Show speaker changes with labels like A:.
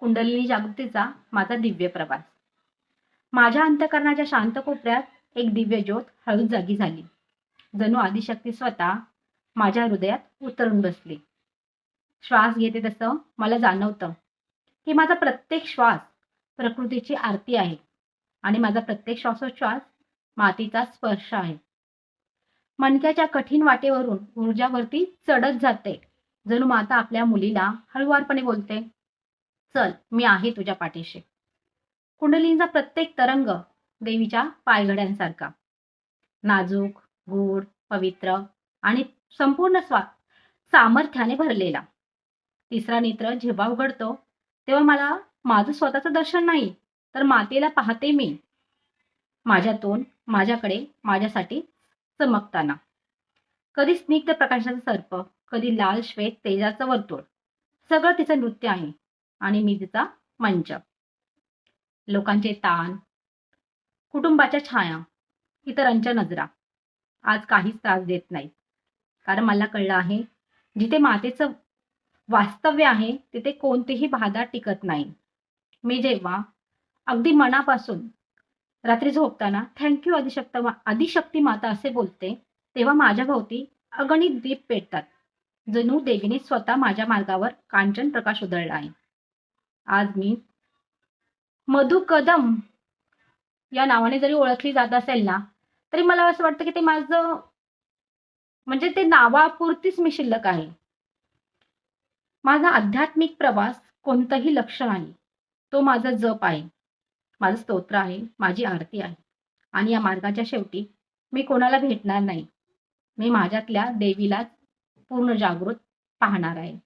A: कुंडलिनी जागृतीचा माझा दिव्य प्रवास. माझ्या अंतःकरणाच्या शांत कोपऱ्यात एक दिव्य ज्योत हळूच जागी झाली. जणू आदिशक्ती स्वतः माझ्या हृदयात उतरून बसली. श्वास घेते तसं मला जाणवतं की माझा प्रत्येक श्वास प्रकृतीची आरती आहे आणि माझा प्रत्येक श्वासोच्छ्वास मातीचा स्पर्श आहे. मणक्याच्या कठीण वाटेवरून ऊर्जावरती चढत जाते. जणू माता आपल्या मुलीला हळुवारपणे बोलते, चल मी आहे तुझ्या पाठीशी. कुंडलिनीचा प्रत्येक तरंग देवीच्या पायघड्यांसारखा, नाजूक, गूढ, पवित्र आणि संपूर्ण सामर्थ्याने भरलेला. तिसरा नेत्र जेव्हा उघडतो तेव्हा मला माझं स्वतःचं दर्शन नाही, तर मातेला पाहते मी, माझ्यातून माझ्याकडे माझ्यासाठी चमकताना. कधी स्निग्ध प्रकाशाचा सर्प, कधी लाल श्वेत तेजाचं वर्तुळ. सगळं तिचं नृत्य आहे आणि मी तिचा मंच. लोकांचे ताण, कुटुंबाच्या छाया, इतरांच्या नजरा आज काहीच त्रास देत नाहीत. कारण मला कळलं आहे, जिथे मातेचं वास्तव्य आहे तिथे कोणतीही बाधा टिकत नाही. मी जेव्हा अगदी मनापासून रात्री झोपताना थँक्यू आदिशक्ती माता असे बोलते, तेव्हा माझ्या भोवती अगणित दीप पेटतात. जणू देवीने स्वतः माझ्या मार्गावर कांचन प्रकाश उधळला आहे. आज मी मधु कदम या नावाने जरी ओळखली जात असेल ना, तरी मला असं वाटतं की ते माझं म्हणजे ते नावापुरतीच मी शिल्लक आहे. माझा आध्यात्मिक प्रवास कोणतंही लक्ष्य नाही, तो माझा जप आहे, माझं स्तोत्र आहे, माझी आरती आहे. आणि या मार्गाच्या शेवटी मी कोणाला भेटणार नाही, मी माझ्यातल्या देवीलाच पूर्ण जागृत पाहणार आहे.